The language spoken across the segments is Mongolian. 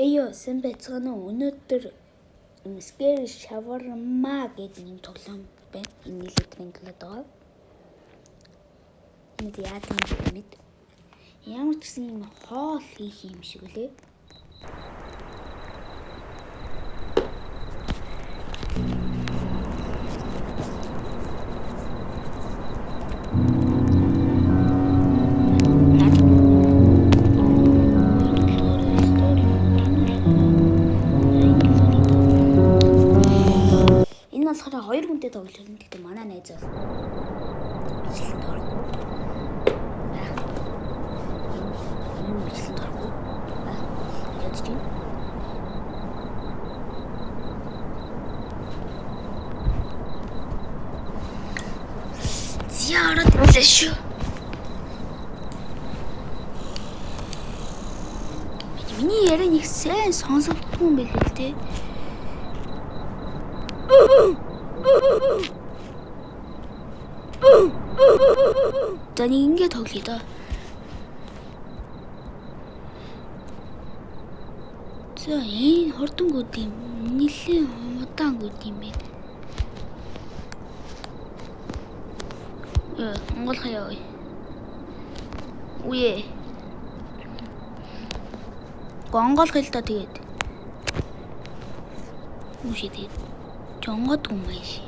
Эё сэн байцгаана уу? Өнөөдөр Scary Shawarma гэдэг юм тоглоом байна. Энэ нэлээдний талаад байгаа. Энд яа гэм мэд. Ямар ч гэсэн юм хоол хийх юм шиг үлээ. болохоор хоёр хүнтэй тоглож байна. Гэхдээ манай найз бол бичлэнд орохгүй. Энэ бичлэнд орохгүй. Яд чинь. Зяарад лэшүү. Миний яриа нэг сайн сонсогдсон юм байл л дээ. За нэг ингэ тоглоё да. За энэ хордонгууд юм нэлээ удаангууд юм бэ. Монгол хаяа ой. Үе. Монгол хэл та тэгээд. Үшидэг. Жонгод гумайш.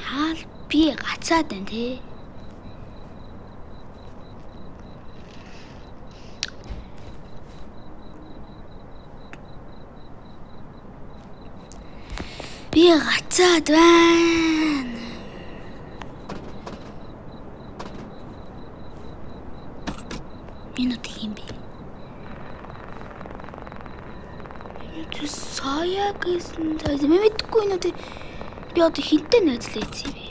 Хаал би гацаад байна те. Би гацаад байна. Минут юм бэ. Юу сая гэсэн мэдгүй нүд би одоо хинтээ найзлаа ийцээ би.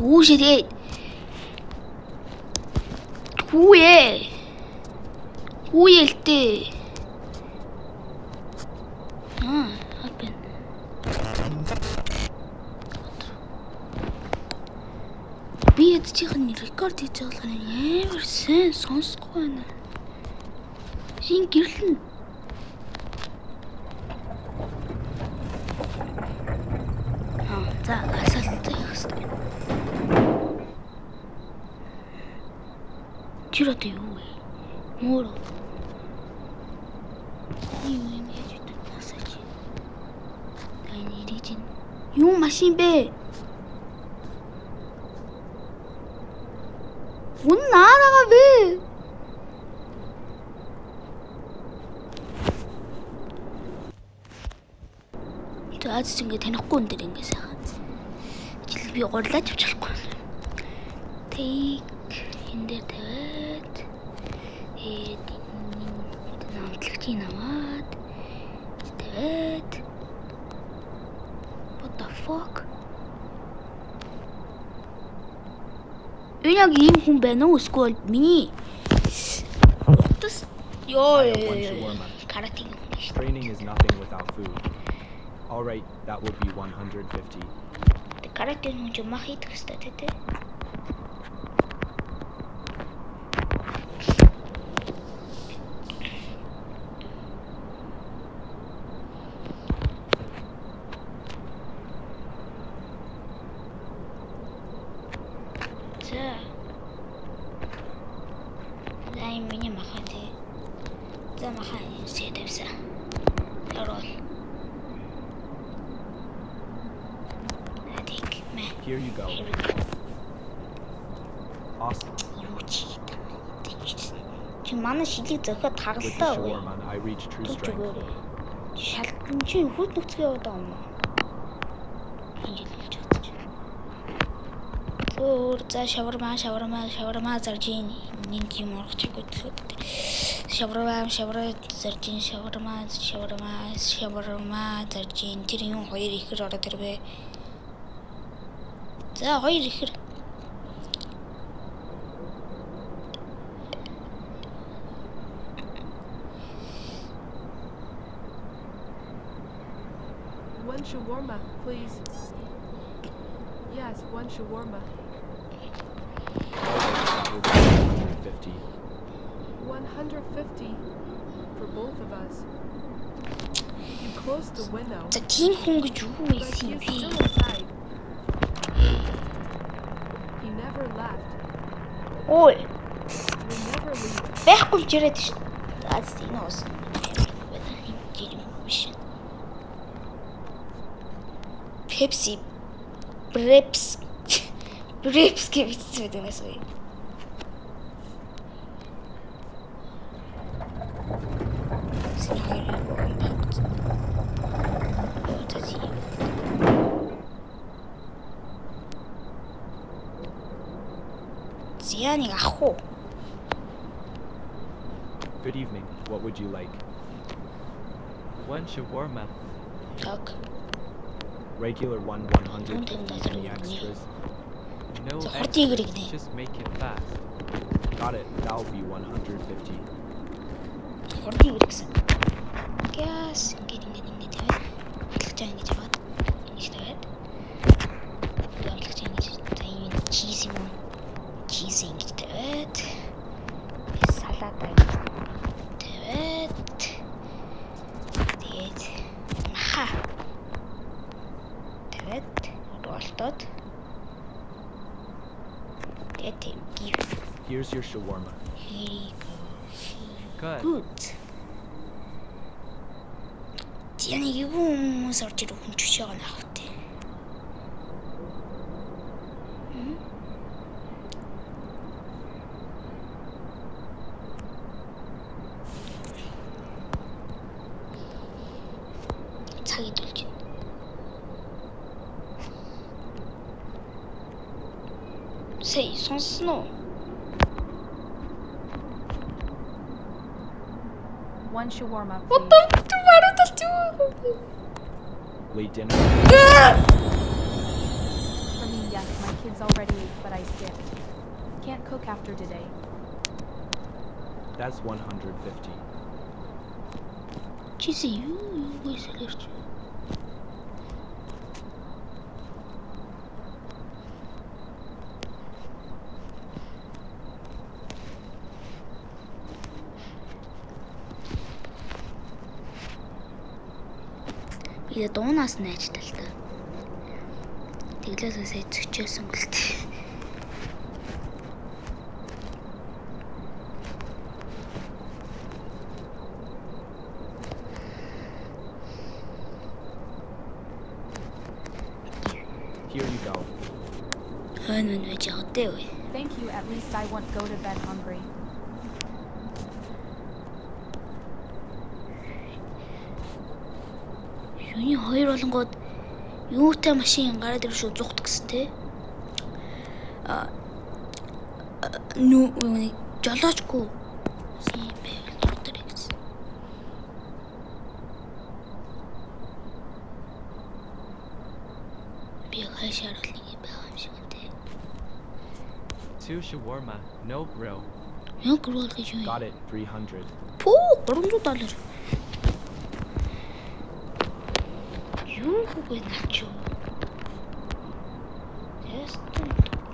Үүшээ. Хүүээлтэй. Хапен. Би ядчихын рекорд хийж байгаа юм ямар сайн сонсохгүй байна. Шин гэрлэн. За асуулттай хэвчээ. Чирот юу вэ? Мөр. Юм яаж гэдэг тасаач. Гайны ричин. Юу машин бэ? Үн наарага бэ? Аз ингэ танихгүй энэ дэр ингэ сайхан. Жил би горлаач авчихгүй. Тэг энэ дээр тавиад намтлагчийн аваад тавиад what the fuck? Энэ яг ийм хүн байна уу? Эсвэл миний утас ёо каратин. Training is nothing without food. All right, that would be 150. The каратин хүн ч мах идэх хэрэгтэй те. Миний махати. За маха сэдэвсэ. Ярол. Here you go. Awesome. Чи манай шилийг зөхөд таглалаа уу? I reached true strength. Шалтан чи хүүт нөхцгөө яваад байгаа юм уу? Инжилж чадчих. Өөр за шаварма зарж ийн нэг юм орчих гэдэг. Шаварма зарж ийн шаварма зарж ийн тэр юм хоёр ихэр ороод ирвэ. За хоёр ихэр. One shawarma, please. Yes, one shawarma. That will be 150. 150 for both of us. You closed the window, За тийм хүн гэж юу but байсан юм he's бэ? still inside. He never left. Ой, We never leave. байхгүй ч яриад шүү. Аз тийм уус. Жирим биш. Pepsi, Preps, Preps гэж бичсэн байдаг нэ. Зяник ах уу. Good evening. What would you like? One shawarma. Так. Regular one, 100. Any extras? No За, хурдын игрэг extras, нэ. just make it fast. Got it. That'll be 150. Хурдын игрэг гэсэн. Газ ингээд тавиад. Хатлагчаа ингэж аваад. Ингэж тавиад. Хатлагчаа ингэж за энэ чиз юм уу? Чиз ингэж тавиад. Салаад тавиад. Тэгээд маха. Тэгээд болтоод. Тэгээд give. Here's your shawarma. Here you go. Good. Good. Яни юу хүмүүс орж ирэх хүн чөч байгаа нах вэ? Цаг идүүлж байна. Сэй сонсон уу? One shawarma, What please. the fuck? Late dinner? For me, yes, my kids already ate, but I skipped. Can't cook after today. That's 150. Чизи юу хийсэлэрч. Би дуунаас нь ажиллаа л та. Тэглээсээ сая зөчөөсөн гэлтэй. Here you go. Хойно нь байж ядээ вэ? Thank you, at least I won't go to bed hungry. Юуны хоёр болонгод юутай машин гараад ирэх шүү зүхт гэсэн те. Нүг жолоочгүй. Тийм байвал зүгтэр гэсэн. Би хашаар л нэг юм байгаа юм шиг те. 2 shawarma, no grill. Яг гөрөөл гэж юу? Got it. 300. Пүү $300. Юу үгүй начо. Ястан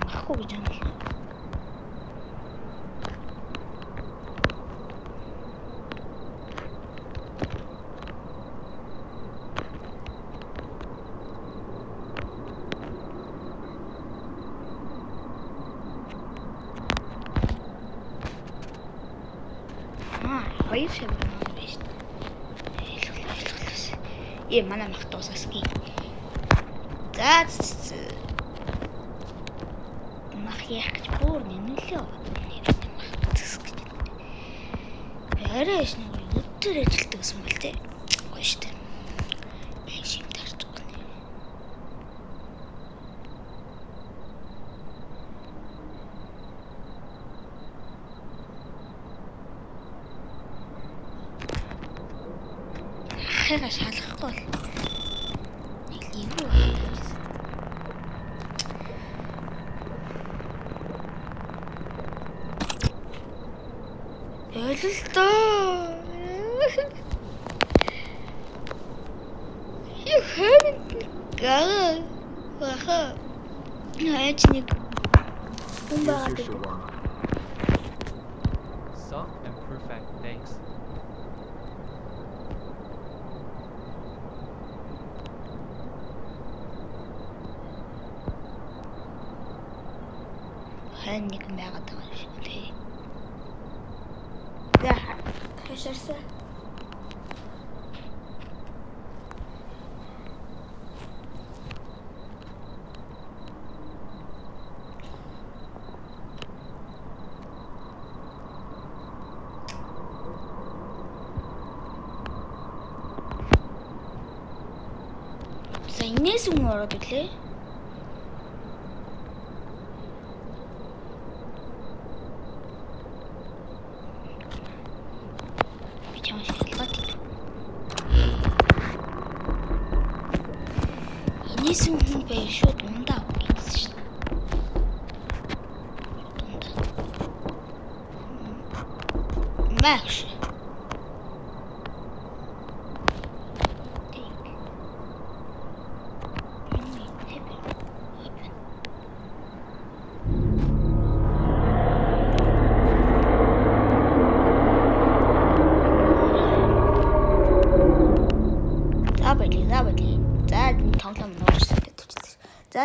ахгүй гэж юм л. Хоёр шавар маань биш. Манай мах дуусасгий. That's мах яах гэж бүр нэмэлээ. Арайш нэг өдөр ажилтдаг гэсэн мэл те. Гоё штэ. Яг шиг тарж байна. Ахыгаа шалгахгүй бол нэг юу байна. Ойлголтоо. Яха. Яач нэг хүн Here's байгаад your байна. shawarma. Soft and perfect, thanks. Хайн нэг юм байгаад байгаа юм шиг тий. За хашаарсаа. За инээс өмнө ороод ирлээ. Би чамд шалгаад. Инээс өмнө бай шууд ундаа гэсэн шүү дээ. Маш. За тоглоом нуурсан гэдэг үстэй. За